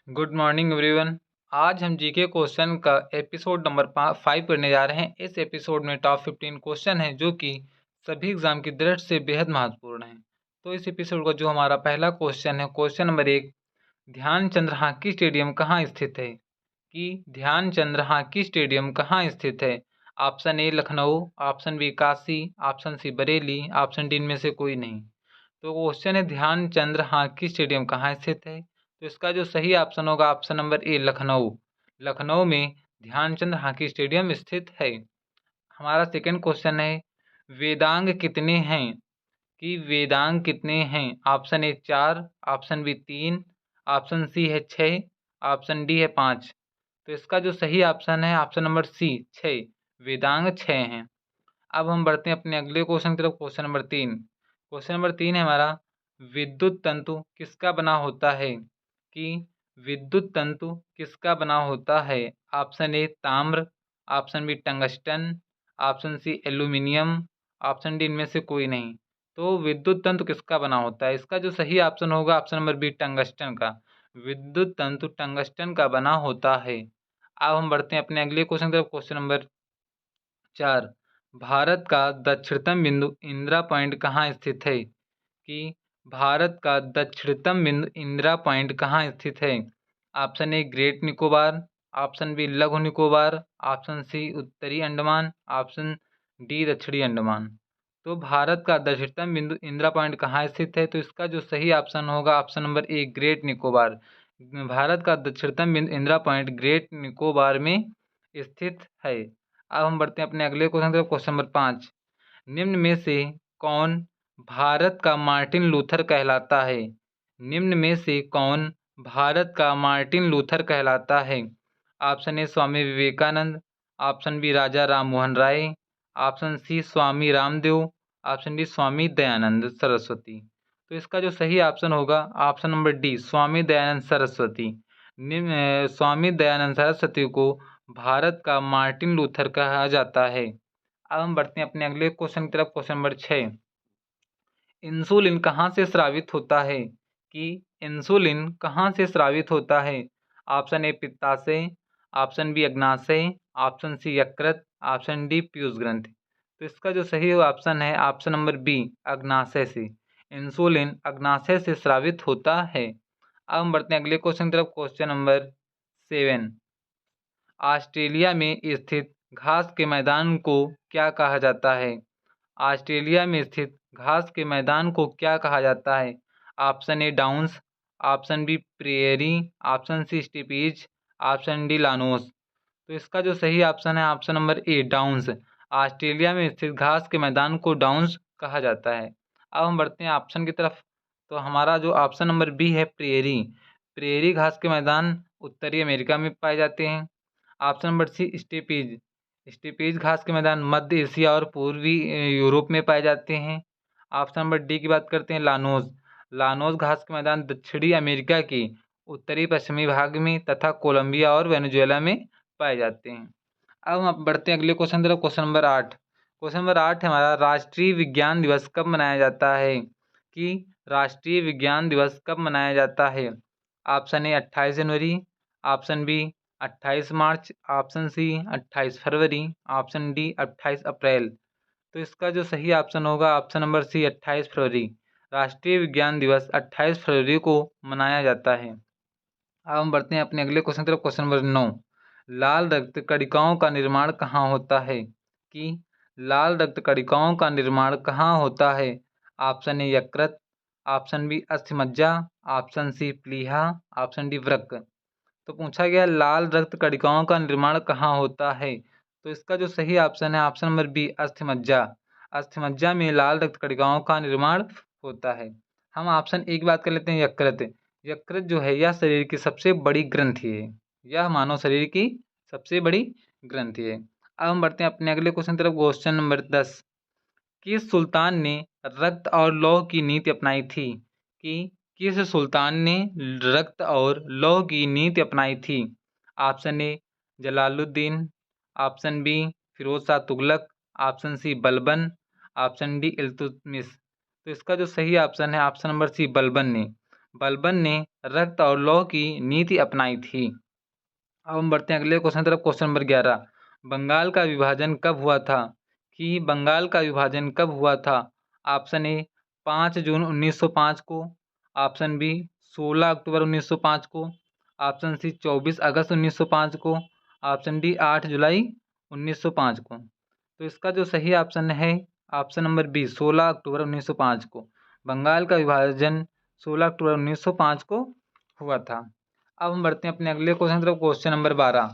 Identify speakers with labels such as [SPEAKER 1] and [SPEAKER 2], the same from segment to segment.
[SPEAKER 1] Good morning everyone. आज हम GK question का एपिसोड नंबर 5 करने जा रहे हैं। इस एपिसोड में टॉप 15 क्वेश्चन हैं जो कि सभी एग्जाम की दृष्टि से बेहद महत्वपूर्ण हैं। तो इस एपिसोड का जो हमारा पहला क्वेश्चन है, question number 1, Dhyan Chandra hockey stadium कहाँ स्थित है? कि ध्यानचंद्र हॉकी स्टेडियम कहाँ स्थित है? Option A Lucknow, option B Kashi, option C Bareilly, option D इनमें से कोई नहीं। तो क्वेश्चन है ध्यानचंद्र हॉकी स्टेडियम कहाँ स्थित है? तो इसका जो सही ऑप्शन होगा ऑप्शन नंबर ए लखनऊ। लखनऊ में ध्यानचंद्र हॉकी स्टेडियम स्थित है। हमारा सेकंड क्वेश्चन है वेदांग कितने हैं? कि वेदांग कितने हैं? Option A 4, option B 3, option C है 6, ऑप्शन डी है 5। तो इसका जो सही ऑप्शन है ऑप्शन नंबर सी 6, वेदांग 6 हैं। अब हम बढ़ते हैं अपने अगले क्वेश्चन की तरफ। क्वेश्चन नंबर 3, क्वेश्चन नंबर 3 है हमारा विद्युत तंतु किसका बना होता है? कि विद्युत तंतु किसका बना होता है? ऑप्शन ए ताम्र, option B tungsten, option C aluminium, option D इनमें से कोई नहीं। तो विद्युत तंतु किसका बना होता है? इसका जो सही ऑप्शन होगा ऑप्शन नंबर बी टंगस्टन का। विद्युत तंतु टंगस्टन का बना होता है। अब हम बढ़ते हैं अपने अगले क्वेश्चन की तरफ। क्वेश्चन नंबर 4, भारत का दक्षिणतम बिंदु इंदिरा पॉइंट कहाँ स्थित है? कि भारत का दक्षिणतम बिंदु इंदिरा पॉइंट कहाँ स्थित है? Option A great Nicobar, option B लघु निकोबार, ऑप्शन सी उत्तरी अंडमान, ऑप्शन डी दक्षिणी अंडमान। तो भारत का दक्षिणतम बिंदु इंदिरा पॉइंट कहाँ स्थित है? तो इसका जो सही ऑप्शन होगा ऑप्शन नंबर ए ग्रेट निकोबार। भारत का दक्षिणतम बिंदु इंदिरा पॉइंट ग्रेट निकोबार में स्थित है। अब हम बढ़ते हैं अपने अगले क्वेश्चन की तरफ। क्वेश्चन नंबर 5, निम्न में से कौन भारत का मार्टिन लूथर कहलाता है? निम्न में से कौन भारत का मार्टिन लूथर कहलाता है? Option A Swami Vivekananda, option B Raja Ram Mohan Roy, option C Swami Ramdev, option D Swami Dayanand Saraswati. तो इसका जो सही ऑप्शन होगा option number D Swami Dayanand Saraswati. Swami Dayanand Saraswati को भारत का मार्टिन लूथर कहा जाता है। अब हम बढ़ते हैं अपने अगले क्वेश्चन की तरफ। क्वेश्चन नंबर 6, इंसुलिन कहाँ से स्रावित होता है? कि इंसुलिन कहाँ से स्रावित होता है? ऑप्शन ए पित्ताशय, ऑप्शन बी अग्नाशय, ऑप्शन सी यकृत, ऑप्शन डी पीयूष ग्रंथि। तो इसका जो सही ऑप्शन है ऑप्शन नंबर बी अग्नाशय से। इंसुलिन अग्नाशय से स्रावित होता है। अब हम बढ़ते हैं अगले क्वेश्चन की तरफ। क्वेश्चन नंबर 7, ऑस्ट्रेलिया में स्थित घास के मैदान को क्या कहा जाता है? ऑस्ट्रेलिया में स्थित घास के मैदान को क्या कहा जाता है? Option A downs, option B prairie, option C steppes, option D llanos. तो इसका जो सही ऑप्शन है option number A downs. Australia में स्थित घास के मैदान को डाउन्स कहा जाता है। अब हम बढ़ते हैं ऑप्शन की तरफ। तो हमारा जो ऑप्शन नंबर बी है प्रेयरी, प्रेयरी घास के मैदान उत्तरी अमेरिका में पाए जाते हैं। ऑप्शन नंबर सी स्टीपीज, स्टीपीज घास के मैदान मध्य एशिया और पूर्वी यूरोप में पाए जाते हैं। ऑप्शन नंबर डी की बात करते हैं लानोस, लानोस घास के मैदान दक्षिणी अमेरिका के उत्तरी पश्चिमी भाग में तथा कोलंबिया और वेनेजुएला में पाए जाते हैं। अब हम बढ़ते हैं अगले क्वेश्चन तरफ। क्वेश्चन नंबर 8, क्वेश्चन नंबर 8 हमारा राष्ट्रीय विज्ञान दिवस कब मनाया जाता है? कि राष्ट्रीय विज्ञान दिवस कब मनाया जाता है? ऑप्शन ए 28 जनवरी, ऑप्शन बी 28 मार्च, ऑप्शन सी 28 फरवरी, ऑप्शन डी 28 अप्रैल। तो इसका जो सही ऑप्शन होगा ऑप्शन नंबर सी 28 फरवरी। राष्ट्रीय विज्ञान दिवस 28 फरवरी को मनाया जाता है। अब हम बढ़ते हैं अपने अगले क्वेश्चन की तरफ। क्वेश्चन नंबर 9, लाल रक्त कणिकाओं का निर्माण कहाँ होता है? कि लाल रक्त कणिकाओं का निर्माण कहाँ होता है? ऑप्शन ए यकृत, ऑप्शन बी अस्थिमज्जा, ऑप्शन सी प्लीहा, ऑप्शन डी वृक्क। तो पूछा गया लाल रक्त कणिकाओं का निर्माण कहाँ होता है? तो इसका जो सही ऑप्शन है ऑप्शन नंबर बी अस्थिमज्जा। अस्थिमज्जा में लाल रक्त कणिकाओं का निर्माण होता है। हम ऑप्शन ए की बात कर लेते हैं यकृत। यकृत जो है यह शरीर की सबसे बड़ी ग्रंथि है, यह मानव शरीर की सबसे बड़ी ग्रंथि है। अब हम बढ़ते हैं अपने अगले क्वेश्चन तरफ। क्वेश्चन नंबर 10, किस सुल्तान ने रक्त और लौह की नीति अपनाई थी? कि किस सुल्तान ने रक्त और लौह की नीति अपनाई थी? Option A Jalaluddin, option B Firoz Shah Tughlaq, option C Balban, option D Iltutmish. तो इसका जो सही ऑप्शन है ऑप्शन नंबर सी बलबन ने। बलबन ने रक्त और लौह की नीति अपनाई थी। अब हम बढ़ते हैं अगले क्वेश्चन तरफ। क्वेश्चन नंबर 11, बंगाल का विभाजन कब हुआ था? कि बंगाल का विभाजन कब हुआ था? ऑप्शन ए 5 जून 1905 को, ऑप्शन बी 16 अक्टूबर 1905 को, ऑप्शन सी 24 अगस्त 1905 को, ऑप्शन डी 8 जुलाई 1905 को। तो इसका जो सही ऑप्शन है ऑप्शन नंबर बी 16 अक्टूबर 1905 को। बंगाल का विभाजन 16 अक्टूबर 1905 को हुआ था। अब हम बढ़ते हैं अपने अगले क्वेश्चन तरफ। Question number 12।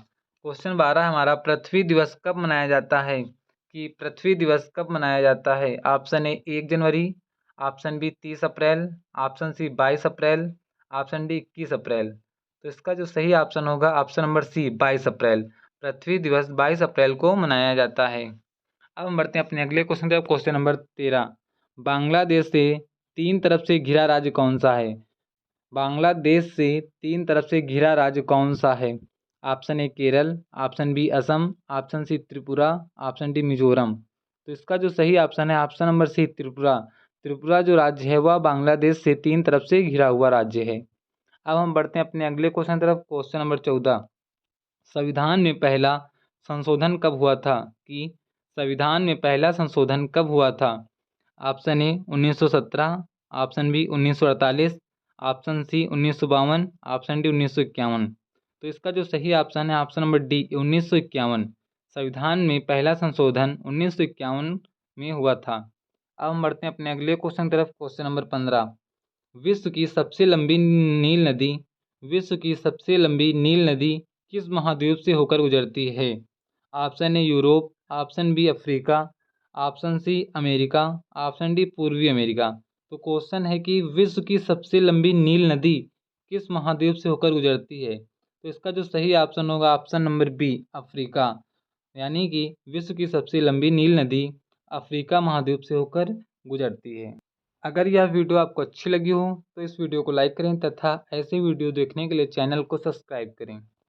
[SPEAKER 1] क्वेश्चन 12 हमारा, पृथ्वी दिवस कब मनाया जाता है? कि पृथ्वी दिवस कब मनाया जाता है? ऑप्शन ए 1 जनवरी, ऑप्शन बी 30 अप्रैल, ऑप्शन सी 22 अप्रैल, ऑप्शन डी 21 अप्रैल। तो इसका जो सही ऑप्शन होगा ऑप्शन नंबर सी 22 अप्रैल। पृथ्वी दिवस 22 अप्रैल को मनाया जाता है। अब हम बढ़ते हैं अपने अगले क्वेश्चन तरफ। क्वेश्चन नंबर 13, बांग्लादेश से 3 तरफ से घिरा राज्य कौन सा है? बांग्लादेश से 3 तरफ से घिरा राज्य कौन सा है? Option A Kerala, option B Assam, option C Tripura, option D Mizoram. तो इसका जो सही ऑप्शन है option number C Tripura. Tripura जो राज्य है वह बांग्लादेश से 3 तरफ से घिरा हुआ राज्य है। अब हम बढ़ते हैं अपने अगले क्वेश्चन तरफ। क्वेश्चन नंबर 14, संविधान में पहला संशोधन कब हुआ था? कि संविधान में पहला संशोधन कब हुआ था? Option A 1917, option B 1948, option C 1952, option D 1951। तो इसका जो सही ऑप्शन है ऑप्शन नंबर डी 1951। संविधान में पहला संशोधन 1951 में हुआ था। अब हम बढ़ते हैं अपने अगले क्वेश्चन तरफ। क्वेश्चन नंबर 15, विश्व की सबसे लंबी नील नदी, विश्व की सबसे लंबी नील नदी किस महाद्वीप से होकर गुजरती है? Option A Europe, option B Africa, option C America, option D पूर्वी अमेरिका। तो क्वेश्चन है कि विश्व की सबसे लंबी नील नदी किस महाद्वीप से होकर गुजरती है? तो इसका जो सही ऑप्शन होगा ऑप्शन नंबर बी अफ्रीका। यानी कि विश्व की सबसे लंबी नील नदी अफ्रीका महाद्वीप से होकर गुजरती है। अगर यह वीडियो आपको अच्छी लगी हो तो इस वीडियो को लाइक करें तथा ऐसे वीडियो देखने के लिए चैनल को सब्सक्राइब करें।